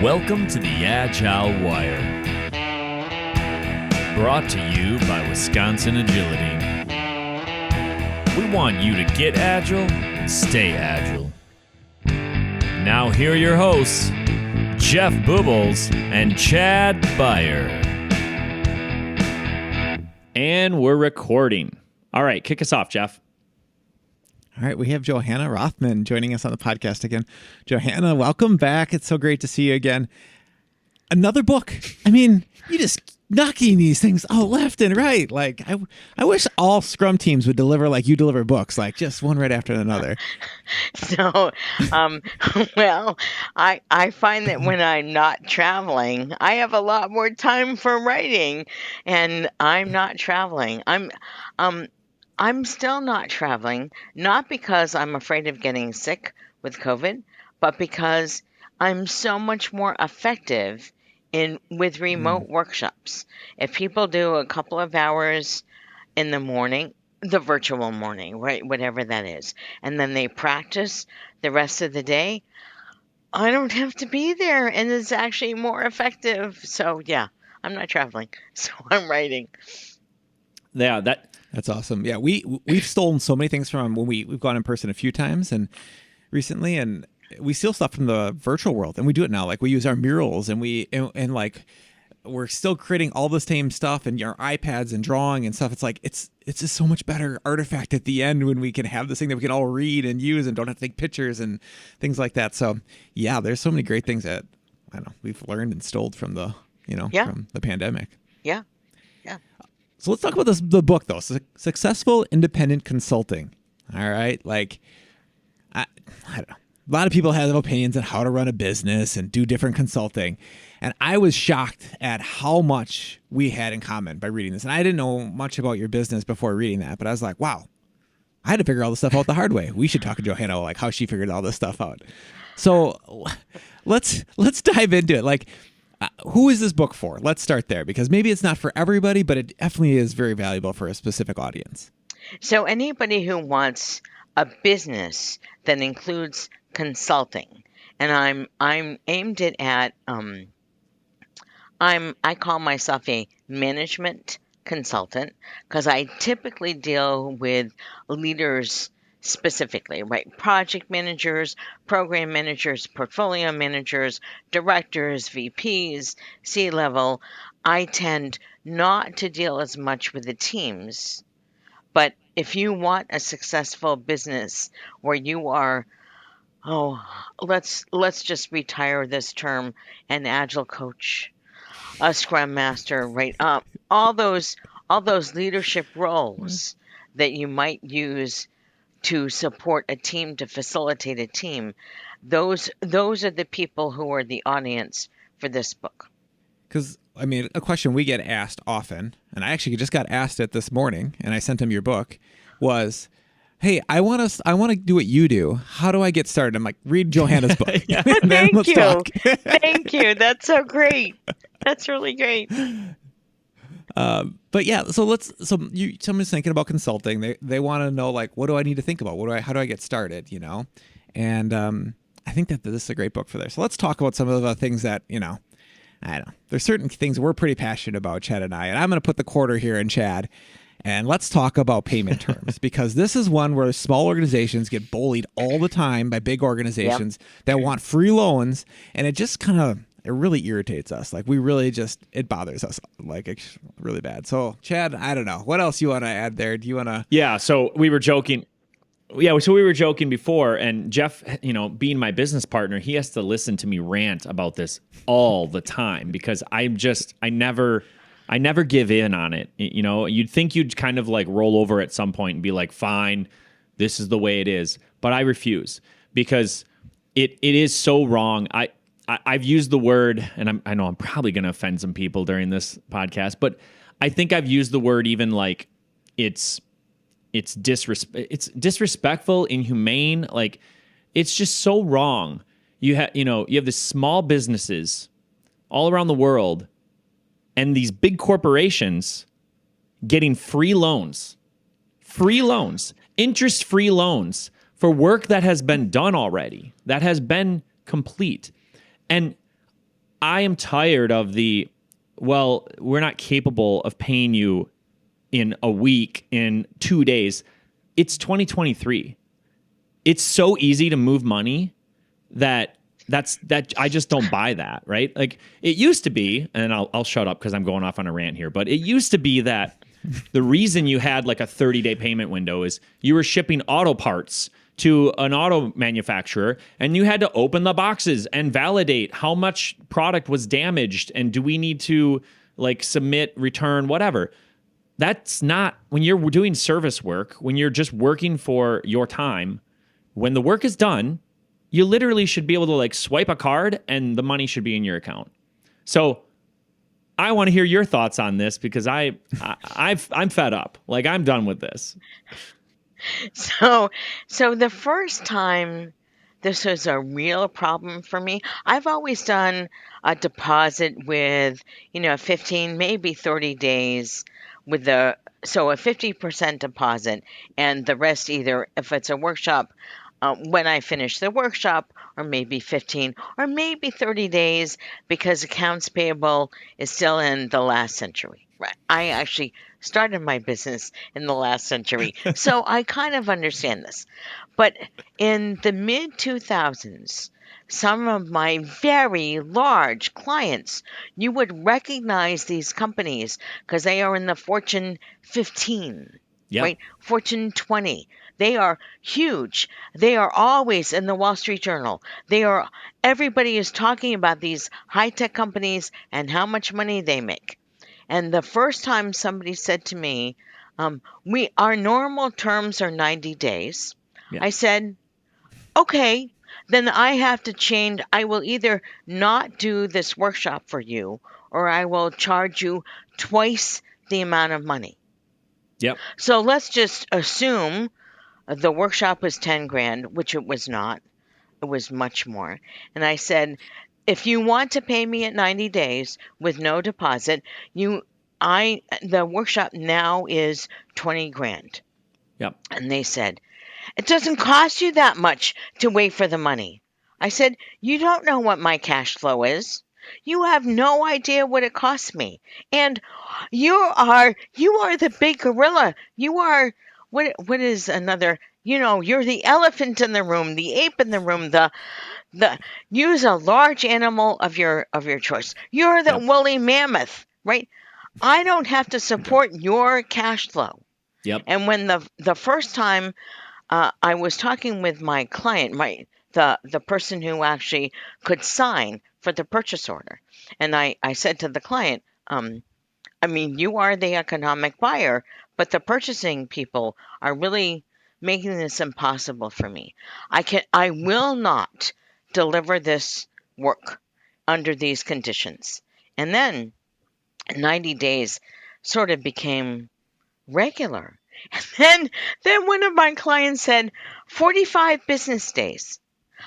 Welcome to the Agile Wire. Brought to you by Wisconsin Agility. We want you to get agile and stay agile. Now here are your hosts, Jeff Bubolz and Chad Beier. And we're recording. All right, kick us off, Jeff. All right, we have Johanna Rothman joining us on the podcast again. Johanna, welcome back. It's so great to see you again. Another book. I mean, you just knocking these things out left and right. Like, I wish all Scrum teams would deliver like you deliver books, like just one right after another. So, well, I find that when I'm not traveling, I have a lot more time for writing, and I'm not traveling. I'm still not traveling, not because I'm afraid of getting sick with COVID, but because I'm so much more effective with remote workshops. If people do a couple of hours in the morning, the virtual morning, right, whatever that is, and then they practice the rest of the day, I don't have to be there, and it's actually more effective. So yeah, I'm not traveling, so I'm writing. Yeah, That's awesome. Yeah, we've stolen so many things from when we've gone in person a few times and recently, and we steal stuff from the virtual world, and we do it now. Like we use our murals, and like we're still creating all the same stuff and our iPads and drawing and stuff. It's like it's just so much better artifact at the end when we can have this thing that we can all read and use and don't have to take pictures and things like that. So yeah, there's so many great things that I don't know we've learned and stole from the from the pandemic. Yeah. So let's talk about the book, though. Successful Independent Consulting. All right. Like, I don't know. A lot of people have opinions on how to run a business and do different consulting. And I was shocked at how much we had in common by reading this. And I didn't know much about your business before reading that. But I was like, wow, I had to figure all this stuff out the hard way. We should talk to Johanna, like how she figured all this stuff out. So let's dive into it. Like, who is this book for? Let's start there, because maybe it's not for everybody, but it definitely is very valuable for a specific audience. So anybody who wants a business that includes consulting, and I'm aimed it at I call myself a management consultant because I typically deal with leaders specifically, right? Project managers, program managers, portfolio managers, directors, VPs, C-level. I tend not to deal as much with the teams. But if you want a successful business where you are, let's just retire this term, an agile coach, a scrum master, right? All those leadership roles that you might use to support a team, to facilitate a team, those are the people who are the audience for this book. Because, I mean, a question we get asked often, and I actually just got asked it this morning, and I sent him your book, was, hey, I want to do what you do. How do I get started? I'm like, read Johanna's book. Thank you. Thank you. That's so great. That's really great. But yeah, someone's thinking about consulting. They want to know, like, what do I need to think about? How do I get started? And I think that this is a great book for there. So let's talk about some of the things that, I don't know. There's certain things we're pretty passionate about, Chad and I, and I'm going to put the quarter here in Chad. And let's talk about payment terms, because this is one where small organizations get bullied all the time by big organizations that want free loans. And it just it really irritates us. Like, it bothers us like it's really bad. So Chad, I don't know. What else you want to add there? Do you want to? Yeah. So we were joking. Yeah. So we were joking before, and Jeff, being my business partner, he has to listen to me rant about this all the time because I never give in on it. You'd think you'd kind of like roll over at some point and be like, fine, this is the way it is. But I refuse, because it is so wrong. I've used the word, and I know I'm probably going to offend some people during this podcast, but I think I've used the word even like it's disrespectful, inhumane. Like, it's just so wrong. You have this small businesses all around the world and these big corporations getting free loans, interest-free loans for work that has been done already, that has been complete. And I am tired of we're not capable of paying you in a week, in 2 days. It's 2023. It's so easy to move money that I just don't buy that, right? Like it used to be, and I'll shut up because I'm going off on a rant here, but it used to be that the reason you had like a 30-day payment window is you were shipping auto parts to an auto manufacturer and you had to open the boxes and validate how much product was damaged and do we need to like submit, return, whatever. That's not when you're doing service work, when you're just working for your time, when the work is done, you literally should be able to like swipe a card and the money should be in your account. So I want to hear your thoughts on this because I'm fed up. Like I'm done with this. So, so the first time this was a real problem for me, I've always done a deposit with, 15, maybe 30 days with so a 50% deposit and the rest either if it's a workshop, when I finish the workshop, or maybe 15 or maybe 30 days because accounts payable is still in the last century. Right. I actually started my business in the last century, so I kind of understand this. But in the mid 2000s, some of my very large clients, you would recognize these companies because they are in the Fortune 15, Yep. right? Fortune 20. They are huge. They are always in the Wall Street Journal. Everybody is talking about these high-tech companies and how much money they make. And the first time somebody said to me, our normal terms are 90 days. Yeah. I said, okay, then I have to change. I will either not do this workshop for you or I will charge you twice the amount of money. Yep. So let's just assume the workshop was 10 grand, which it was not. It was much more. And I said, if you want to pay me at 90 days with no deposit, the workshop now is 20 grand. Yep. And they said, it doesn't cost you that much to wait for the money. I said, you don't know what my cash flow is. You have no idea what it costs me. And you are the big gorilla. You are what is another, you're the elephant in the room, the ape in the room, the use a large animal of your choice. You're the Yep. woolly mammoth, right? I don't have to support your cash flow. Yep. And when the first time I was talking with my client, the person who actually could sign for the purchase order, and I said to the client, you are the economic buyer, but the purchasing people are really making this impossible for me. I will not deliver this work under these conditions. And then 90 days sort of became regular. And then one of my clients said 45 business days.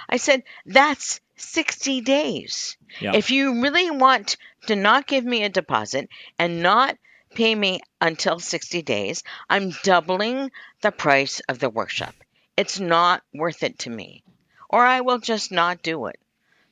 I said, that's 60 days. Yep. If you really want to not give me a deposit and not pay me until 60 days, I'm doubling the price of the workshop. It's not worth it to me. Or I will just not do it.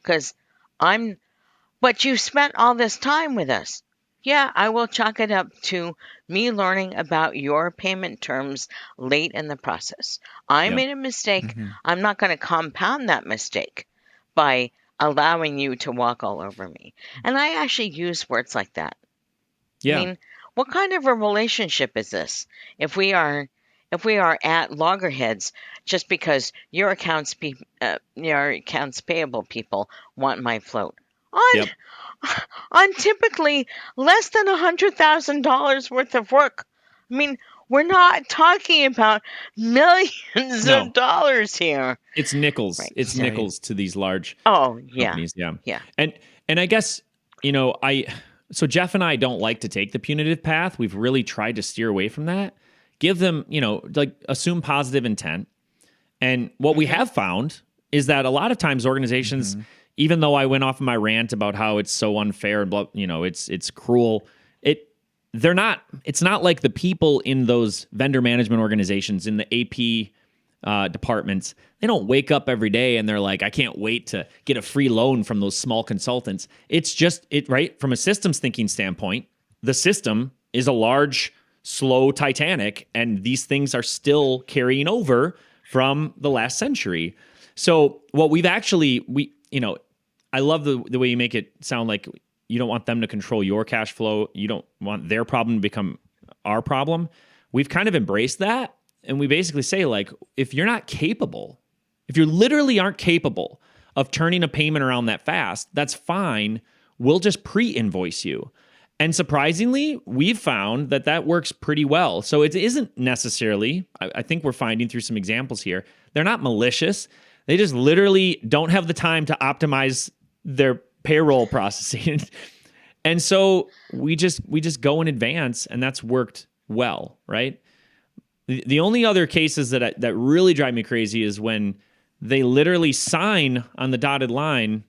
Because but you spent all this time with us. Yeah, I will chalk it up to me learning about your payment terms late in the process. I Yep. made a mistake. Mm-hmm. I'm not going to compound that mistake by allowing you to walk all over me. And I actually use words like that. Yeah. I mean, what kind of a relationship is this? If we are at loggerheads just because your accounts payable people want my float. Yep. On typically less than $100,000 worth of work. I mean, we're not talking about millions No. of dollars here. It's nickels. Right. It's Right. nickels to these large Oh, yeah. companies. Yeah. Yeah. And I guess, so Jeff and I don't like to take the punitive path. We've really tried to steer away from that. Give them, like assume positive intent. And what we have found is that a lot of times organizations, even though I went off on my rant about how it's so unfair and blah, it's cruel, it's not like the people in those vendor management organizations in the AP departments, they don't wake up every day and they're like, I can't wait to get a free loan from those small consultants. It's just right from a systems thinking standpoint. The system is a large, slow Titanic, and these things are still carrying over from the last century. So what we've actually, I love the way you make it sound like you don't want them to control your cash flow. You don't want their problem to become our problem. We've kind of embraced that. And we basically say, like, if you're not capable, if you literally aren't capable of turning a payment around that fast, that's fine. We'll just pre-invoice you. And surprisingly, we've found that that works pretty well. So it isn't necessarily, I think we're finding through some examples here, they're not malicious. They just literally don't have the time to optimize their payroll processing. And so we just go in advance, and that's worked well, right? The only other cases that really drive me crazy is when they literally sign on the dotted line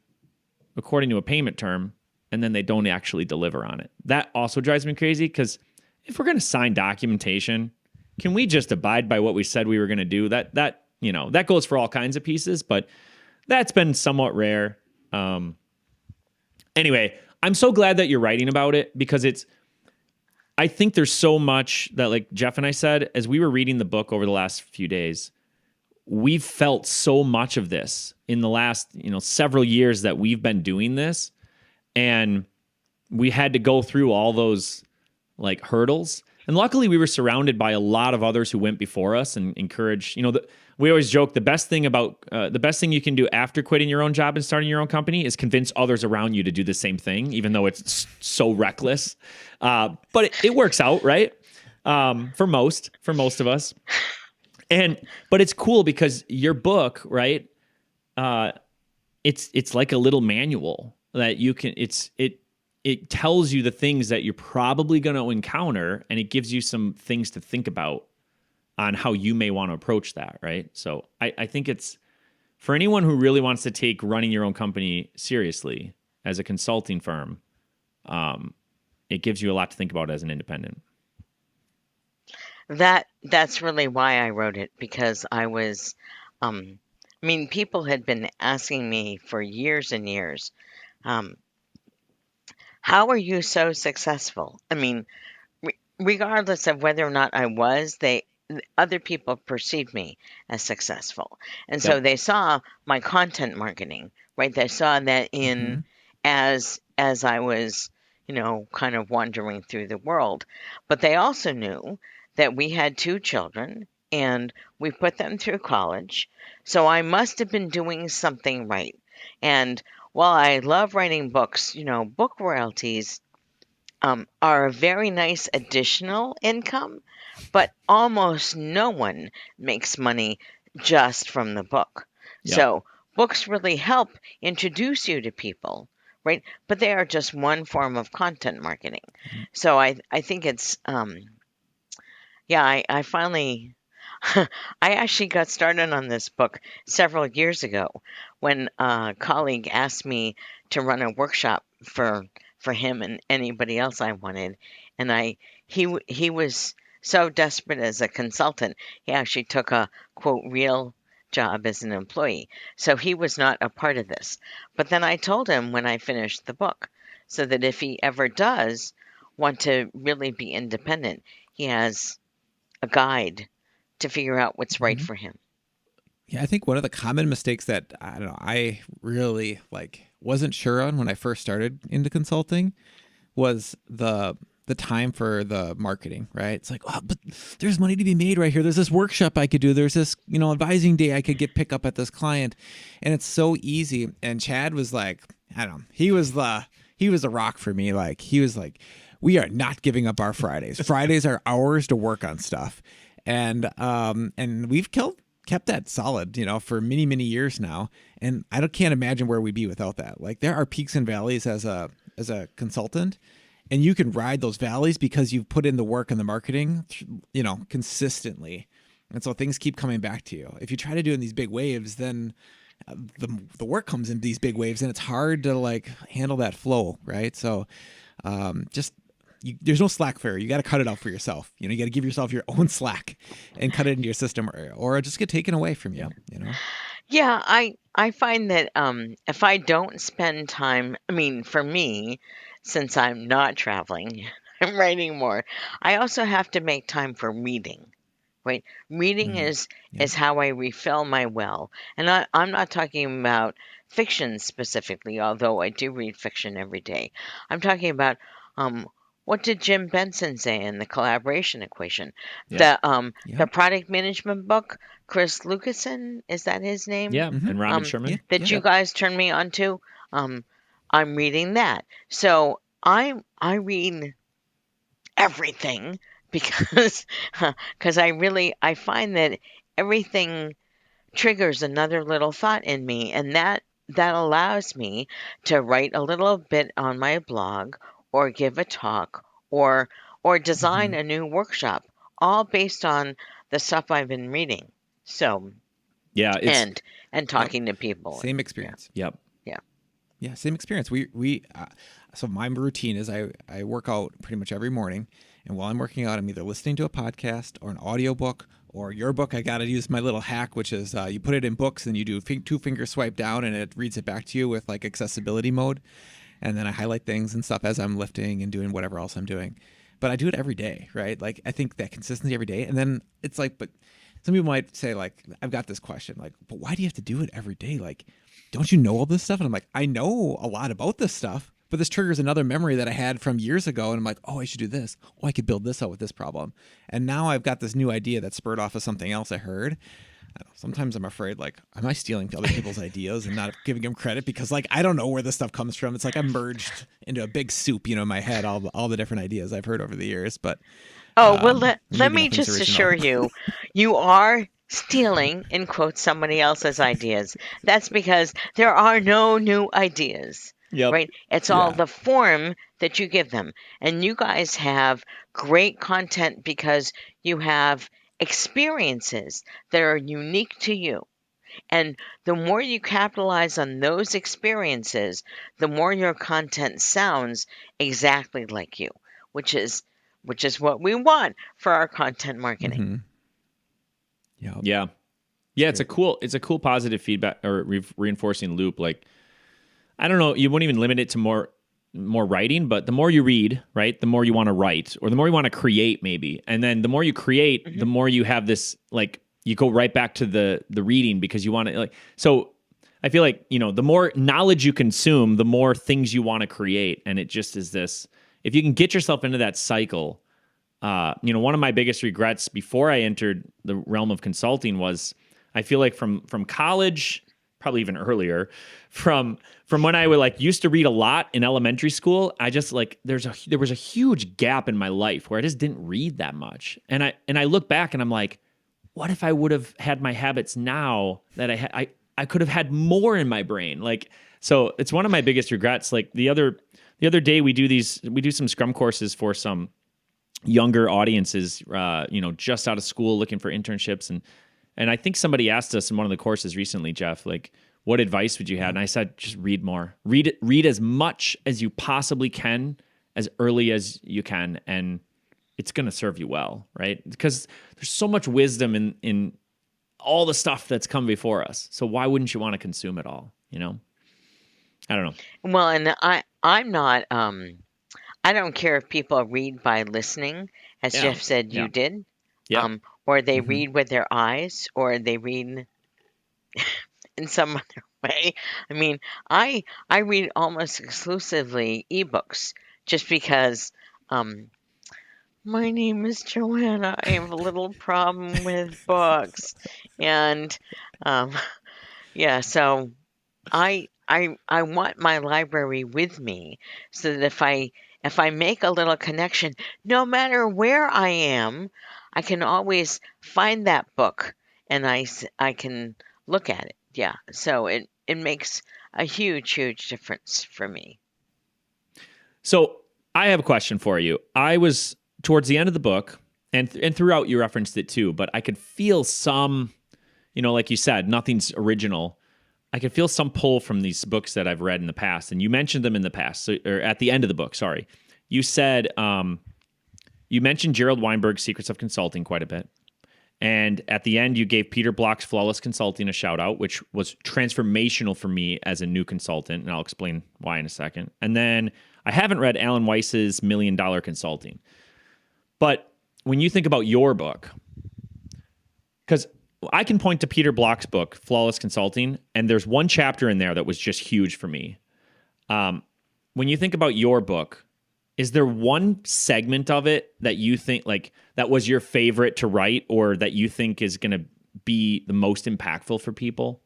according to a payment term, and then they don't actually deliver on it. That also drives me crazy, because if we're going to sign documentation, can we just abide by what we said we were going to do? That goes for all kinds of pieces, but that's been somewhat rare. Anyway, I'm so glad that you're writing about it, because I think there's so much that, like Jeff and I said, as we were reading the book over the last few days, we've felt so much of this in the last, several years that we've been doing this. And we had to go through all those like hurdles. And luckily we were surrounded by a lot of others who went before us and encouraged, we always joke the best thing you can do after quitting your own job and starting your own company is convince others around you to do the same thing, even though it's so reckless. But it works out, right? For most of us. But it's cool because your book, right? It's like a little manual that you can, it tells you the things that you're probably going to encounter, and it gives you some things to think about on how you may want to approach that, right? So I think it's, for anyone who really wants to take running your own company seriously as a consulting firm, it gives you a lot to think about as an independent. That's really why I wrote it, because I was, people had been asking me for years and years, how are you so successful? Regardless of whether or not I was, other people perceived me as successful. And so they saw my content marketing, right? They saw that in as I was, kind of wandering through the world. But they also knew that we had 2 children and we put them through college. So I must have been doing something right. And while I love writing books, book royalties are a very nice additional income, but almost no one makes money just from the book. Yep. So books really help introduce you to people, right? But they are just one form of content marketing. So I think it's, I finally, I actually got started on this book several years ago when a colleague asked me to run a workshop for him and anybody else I wanted. And he was so desperate as a consultant, he actually took a, quote, real job as an employee. So he was not a part of this. But then I told him when I finished the book, so that if he ever does want to really be independent, he has a guide to figure out what's right for him. Yeah, I think one of the common mistakes that I really wasn't sure on when I first started into consulting was the time for the marketing, right? It's like, oh, but there's money to be made right here. There's this workshop I could do. There's this, advising day I could pick up at this client, and it's so easy. And Chad was like, I don't know, he was the rock for me. Like, he was like, we are not giving up our Fridays. Fridays are hours to work on stuff, and we've kept that solid, for many, many years now. And I can't imagine where we'd be without that. Like, there are peaks and valleys as a consultant, and you can ride those valleys because you've put in the work and the marketing, consistently. And so things keep coming back to you. If you try to do it in these big waves, then the work comes in these big waves, and it's hard to handle that flow, right? So, there's no slack for you. You got to cut it out for yourself. You know, you got to give yourself your own slack and cut it into your system, or just get taken away from you. You know. Yeah, I find that if I don't spend time, I mean, for me, since I'm not traveling, I'm writing more. I also have to make time for reading. Right, reading Mm, yeah. is how I refill my well, and I'm not talking about fiction specifically, although I do read fiction every day. I'm talking about um, what did Jim Benson say in the collaboration equation? Yeah. The product management book, Chris Lucasen, is that his name? Yeah. Mm-hmm. And Robin Yeah. Sherman. That Yeah. you guys turned me on to. Um, I'm reading that, so I read everything because because I find that everything triggers another little thought in me, and that allows me to write a little bit on my blog, or give a talk, or Mm-hmm. design a new workshop, all based on the stuff I've been reading. So Yeah. It's, and and Yep. talking to people. Same Yeah, experience. yep. yeah. Yeah, same experience. So my routine is I work out pretty much every morning, and while I'm working out, I'm either listening to a podcast or an audiobook or your book. I got to use my little hack, which is you put it in books and you do two finger swipe down, and it reads it back to you with like accessibility mode, and then I highlight things and stuff as I'm lifting and doing whatever else I'm doing. But I do it every day, right? Like I think that consistency every day, and then it's like, but some people might say like, I've got this question, like, but why do you have to do it every day? Like, don't you know all this stuff? And I'm like, I know a lot about this stuff, but this triggers another memory that I had from years ago. And I'm like, oh, I should do this. Oh, I could build this out with this problem. And now I've got this new idea that spurred off of something else I heard. I don't know, sometimes I'm afraid, like, am I stealing other people's ideas and not giving them credit? Because like, I don't know where this stuff comes from. It's like I merged into a big soup, you know, in my head, all the different ideas I've heard over the years. But Oh, well, let maybe me nothing's just original. assure you, you are stealing, in quotes, somebody else's ideas. That's because there are no new ideas, Yep. right? It's all Yeah. the form that you give them. And you guys have great content because you have experiences that are unique to you. And the more you capitalize on those experiences, the more your content sounds exactly like you, which is which is what we want for our content marketing. Mm-hmm. Yeah. Yeah. Yeah. great. It's a cool positive feedback or reinforcing loop. Like, I don't know, you won't even limit it to more writing, but the more you read, right, the more you want to write, or the more you want to create maybe. And then the more you create, the Mhm. more you have this, like, you go right back to the reading because you want to, like, so I feel like, you know, the more knowledge you consume, the more things you want to create. And it just is this, if you can get yourself into that cycle, you know, one of my biggest regrets before I entered the realm of consulting was I feel like from college, probably even earlier, from when I would like used to read a lot in elementary school, I just like there was a huge gap in my life where I just didn't read that much. And I look back and I'm like, what if I would have had my habits now that I could have had more in my brain? Like, so it's one of my biggest regrets. Like the other day we do some Scrum courses for some younger audiences, you know, just out of school looking for internships. And I think somebody asked us in one of the courses recently, Jeff, like, what advice would you have? And I said, just read more. Read as much as you possibly can, as early as you can, and it's going to serve you well, right? Because there's so much wisdom in all the stuff that's come before us. So why wouldn't you want to consume it all? You know, I don't know. Well, and I'm not I don't care if people read by listening, as Yeah, Jeff said yeah, you did, yep, or they Mm-hmm. read with their eyes, or they read in some other way. I mean, I read almost exclusively ebooks just because my name is Johanna. I have a little problem with books. And um yeah, so I want my library with me so that if I make a little connection, no matter where I am, I can always find that book and I can look at it. Yeah. So it makes a huge difference for me. So I have a question for you. I was towards the end of the book, and throughout you referenced it too, but I could feel some, you know, like you said, nothing's original. I could feel some pull from these books that I've read in the past, and you mentioned them in the past, or at the end of the book. Sorry, you said you mentioned Gerald Weinberg's Secrets of Consulting quite a bit. And at the end, you gave Peter Block's Flawless Consulting a shout out, which was transformational for me as a new consultant. And I'll explain why in a second. And then I haven't read Alan Weiss's $1 Million Consulting. But when you think about your book, because I can point to Peter Block's book, Flawless Consulting, and there's one chapter in there that was just huge for me. When you think about your book, is there one segment of it that you think like that was your favorite to write or that you think is going to be the most impactful for people?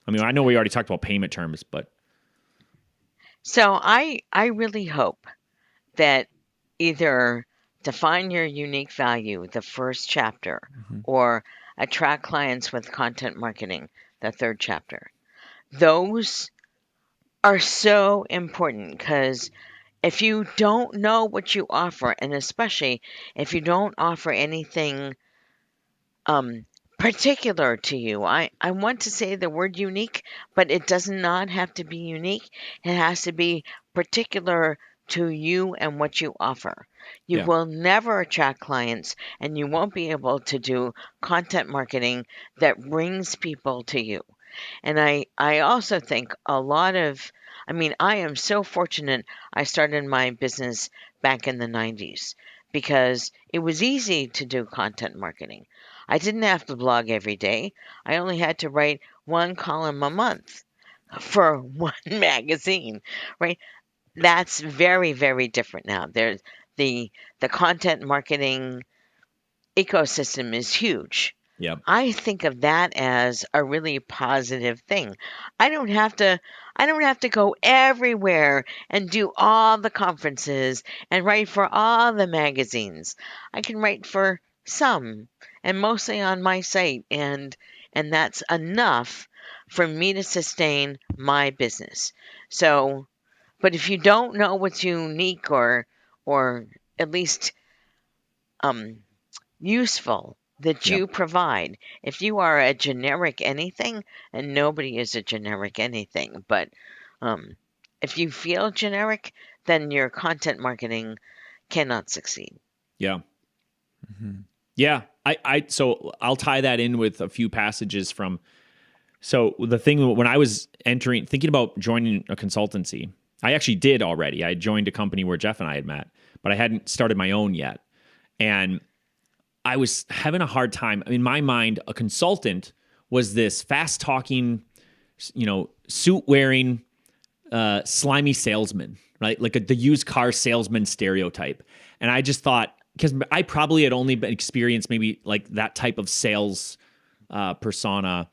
I mean, I know we already talked about payment terms, but. So I really hope that either define your unique value, the first chapter, or attract clients with content marketing, the third chapter. Those are so important because if you don't know what you offer, and especially if you don't offer anything particular to you, I want to say the word unique, but it does not have to be unique. It has to be particular to you and what you offer. You Yeah. will never attract clients and you won't be able to do content marketing that brings people to you. And I also think I mean, I am so fortunate I started my business back in the 90s because it was easy to do content marketing. I didn't have to blog every day. I only had to write one column a month for one magazine, right? That's very, very different now. There's the content marketing ecosystem is huge. Yep. I think of that as a really positive thing. I don't have to go everywhere and do all the conferences and write for all the magazines. I can write for some and mostly on my site and that's enough for me to sustain my business. So, but if you don't know what's unique or at least um useful that Yep. you provide. If you are a generic anything, and nobody is a generic anything, but um, if you feel generic, then your content marketing cannot succeed. Yeah. Yeah. So I'll tie that in with a few passages from. So the thing when I was thinking about joining a consultancy, I actually did already. I joined a company where Jeff and I had met, but I hadn't started my own yet. And I was having a hard time. In my mind, a consultant was this fast talking, suit wearing, slimy salesman, right? Like the used car salesman stereotype. And I just thought, because I probably had only been experienced maybe like that type of sales persona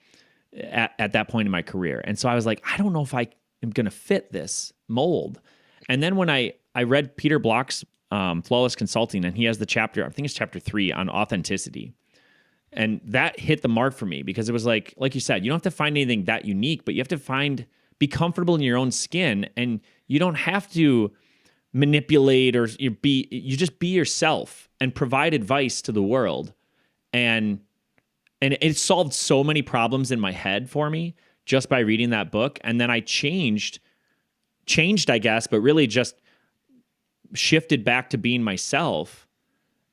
at that point in my career. And so I was like, I don't know if I am going to fit this mold. And then when I read Peter Block's Flawless Consulting, and he has the chapter, I think it's chapter 3 on authenticity. And that hit the mark for me because it was like you said, you don't have to find anything that unique, but you have to be comfortable in your own skin, and you don't have to manipulate or you just be yourself and provide advice to the world. And it solved so many problems in my head for me just by reading that book. And then I changed, I guess, but really just shifted back to being myself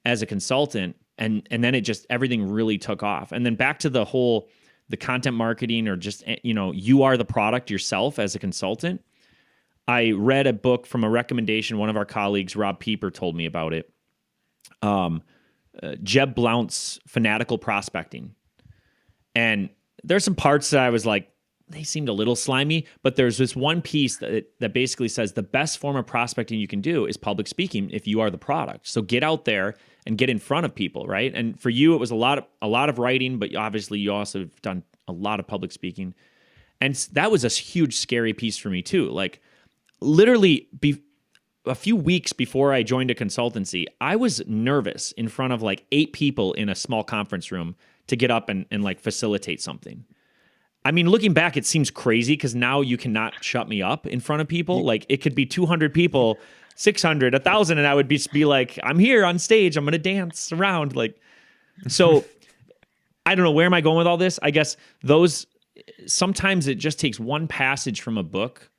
as a consultant. And then it just, everything really took off. And then back to the content marketing or just, you are the product yourself as a consultant. I read a book from a recommendation. One of our colleagues, Rob Pieper, told me about it. Jeb Blount's Fanatical Prospecting. And there's some parts that I was like, they seemed a little slimy, but there's this one piece that basically says the best form of prospecting you can do is public speaking if you are the product. So get out there and get in front of people, right? And for you, it was a lot of writing, but obviously you also have done a lot of public speaking. And that was a huge, scary piece for me too. Like literally a few weeks before I joined a consultancy, I was nervous in front of like 8 people in a small conference room to get up and like facilitate something. I mean, looking back, it seems crazy because now you cannot shut me up in front of people. Like it could be 200 people, 600, 1,000, and I would be like, I'm here on stage. I'm going to dance around. Like, so I don't know, where am I going with all this? I guess sometimes it just takes one passage from a book.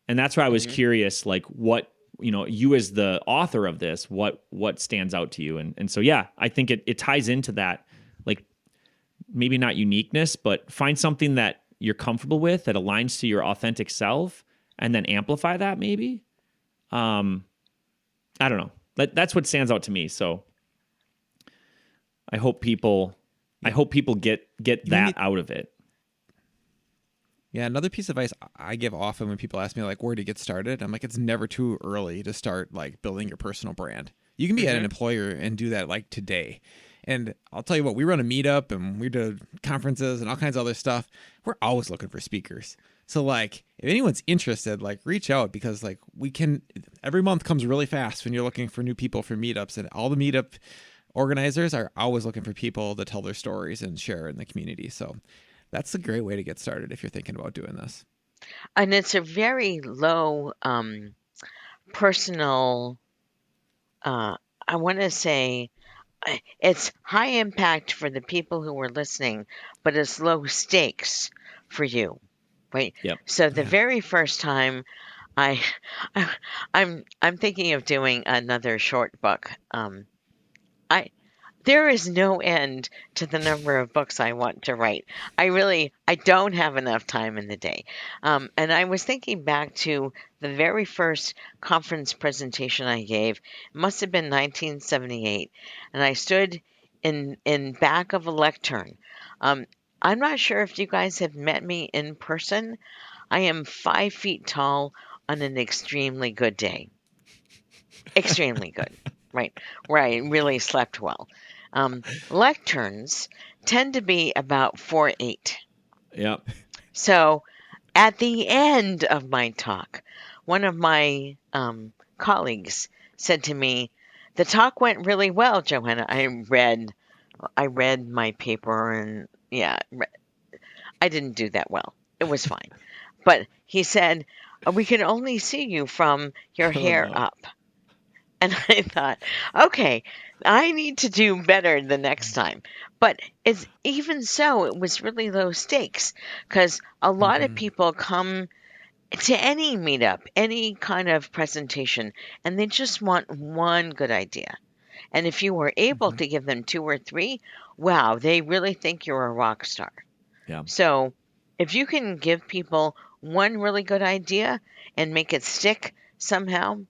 And that's why I was curious, like what you as the author of this, what stands out to you. And so, yeah, I think it ties into that, like maybe not uniqueness, but find something that you're comfortable with that aligns to your authentic self and then amplify that maybe. I don't know. That's what stands out to me. So I hope people get that out of it. Yeah, another piece of advice I give often when people ask me like where to get started, I'm like, it's never too early to start like building your personal brand. You can be at an employer and do that like today. And I'll tell you what, we run a meetup and we do conferences and all kinds of other stuff. We're always looking for speakers. So like if anyone's interested, like reach out, because like every month comes really fast when you're looking for new people for meetups, and all the meetup organizers are always looking for people to tell their stories and share in the community. So that's a great way to get started if you're thinking about doing this. And it's a very low personal, I want to say, it's high impact for the people who are listening, but it's low stakes for you, right? Yep. So the very first time I, I'm thinking of doing another short book. I There is no end to the number of books I want to write. I don't have enough time in the day. And I was thinking back to the very first conference presentation I gave. It must have been 1978, and I stood in back of a lectern. Um, I'm not sure if you guys have met me in person. I am 5 feet tall on an extremely good day. Extremely good, right? Where I really slept well. Lecterns tend to be about 4'8". Yep. So at the end of my talk, one of my colleagues said to me, "The talk went really well, Johanna." I read my paper, and yeah, I didn't do that well. It was fine. But he said, "We can only see you from your Oh hair no. up." And I thought, okay, I need to do better the next time. But it's even so, it was really low stakes, because a lot of people come to any meetup, any kind of presentation, and they just want one good idea. And if you were able to give them two or three, wow, they really think you're a rock star. Yeah. So if you can give people one really good idea and make it stick somehow,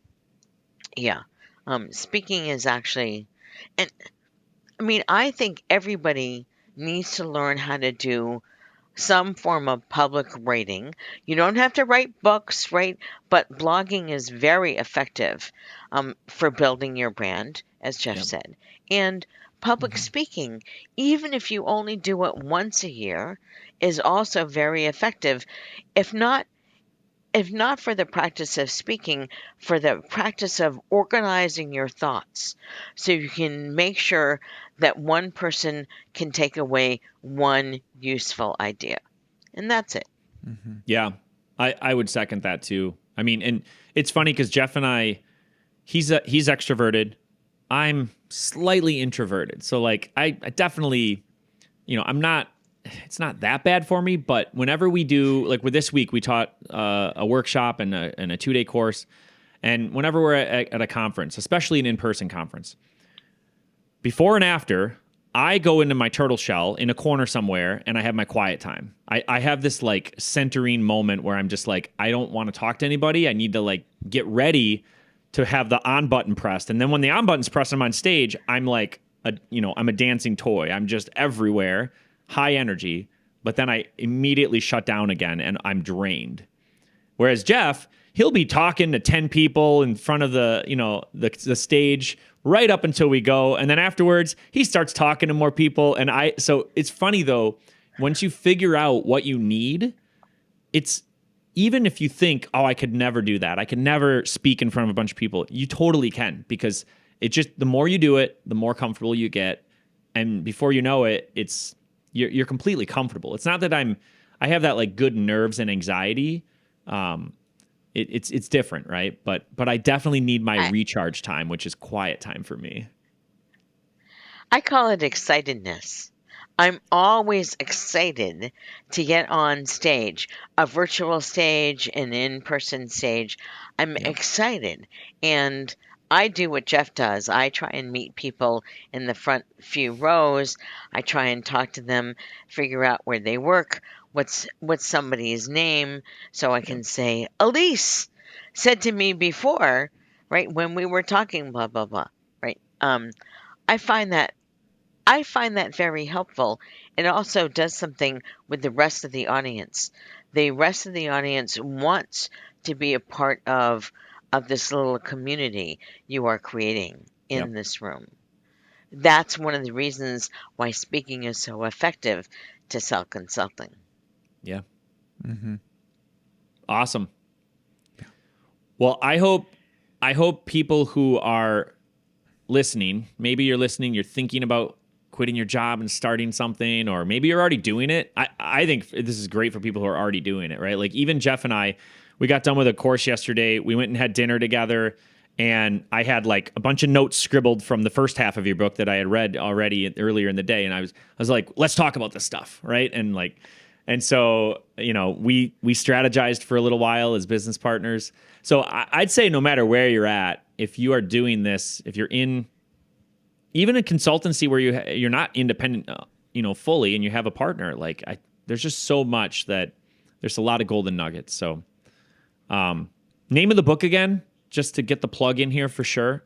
yeah. Speaking is actually, and I mean, I think everybody needs to learn how to do some form of public writing. You don't have to write books, right? But blogging is very effective for building your brand, as Jeff Yep. said. And public speaking, even if you only do it once a year, is also very effective. If not, if not for the practice of speaking, for the practice of organizing your thoughts so you can make sure that one person can take away one useful idea. And that's it. Yeah. I would second that too. I mean, and it's funny because Jeff and I, he's extroverted. I'm slightly introverted. So like I definitely, it's not that bad for me, but whenever we do, like with this week, we taught a workshop and a 2-day course. And whenever we're at a conference, especially an in-person conference, before and after, I go into my turtle shell in a corner somewhere and I have my quiet time. I have this like centering moment where I'm just like, I don't want to talk to anybody. I need to like get ready to have the on button pressed. And then when the on button's pressed, I'm on stage, I'm like, I'm a dancing toy. I'm just everywhere, high energy. But then I immediately shut down again and I'm drained. Whereas Jeff, he'll be talking to 10 people in front of the stage right up until we go. And then afterwards, he starts talking to more people. So it's funny though, once you figure out what you need, it's even if you think, oh, I could never do that. I could never speak in front of a bunch of people. You totally can, because it just, the more you do it, the more comfortable you get. And before you know it, you're completely comfortable. It's not that I have that like good nerves and anxiety. It's different, right? But I definitely need my I, recharge time, which is quiet time for me. I call it excitedness. I'm always excited to get on stage, a virtual stage, an in-person stage. I'm Yep. excited. And I do what Jeff does. I try and meet people in the front few rows. I try and talk to them, figure out where they work, what's somebody's name, so I can say, Elise said to me before, right, when we were talking, blah, blah, blah, right? I find that I find that very helpful. It also does something with the rest of the audience. The rest of the audience wants to be a part of this little community you are creating Yep. in this room. That's one of the reasons why speaking is so effective to sell consulting. Yeah. Mm-hmm. Awesome. Well, I hope people who are listening, maybe you're listening, you're thinking about quitting your job and starting something, or maybe you're already doing it. I think this is great for people who are already doing it, right? Like even Jeff and I, we got done with a course yesterday. We went and had dinner together, and I had like a bunch of notes scribbled from the first half of your book that I had read already earlier in the day. And I was like, let's talk about this stuff, right? And so, we strategized for a little while as business partners. So I'd say no matter where you're at, if you are doing this, if you're in even a consultancy where you're not independent, fully, and you have a partner, there's just so much that there's a lot of golden nuggets. So, name of the book again, just to get the plug in here for sure.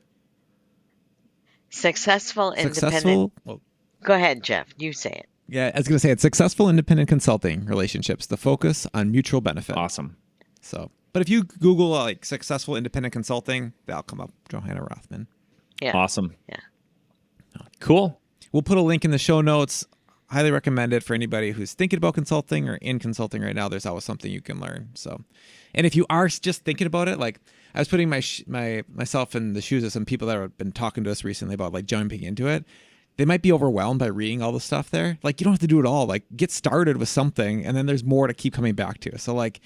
Successful independent. Successful. Well, Go ahead, Jeff. You say it. yeah, I was going to say it's successful independent consulting relationships. The focus on mutual benefit. Awesome. So, but if you Google like successful independent consulting, that'll come up. Johanna Rothman. Yeah. Awesome. Yeah. Cool. We'll put a link in the show notes. Highly recommend it for anybody who's thinking about consulting or in consulting right now. There's always something you can learn. So, and if you are just thinking about it, like I was putting myself in the shoes of some people that have been talking to us recently about like jumping into it. They might be overwhelmed by reading all the stuff there. Like you don't have to do it all. Like get started with something, and then there's more to keep coming back to. So like,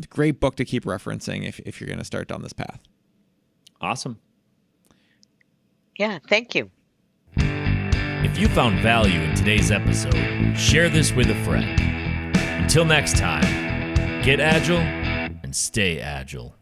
great book to keep referencing if you're going to start down this path. Awesome. Yeah. Thank you. If you found value in today's episode, share this with a friend. Until next time, get agile and stay agile.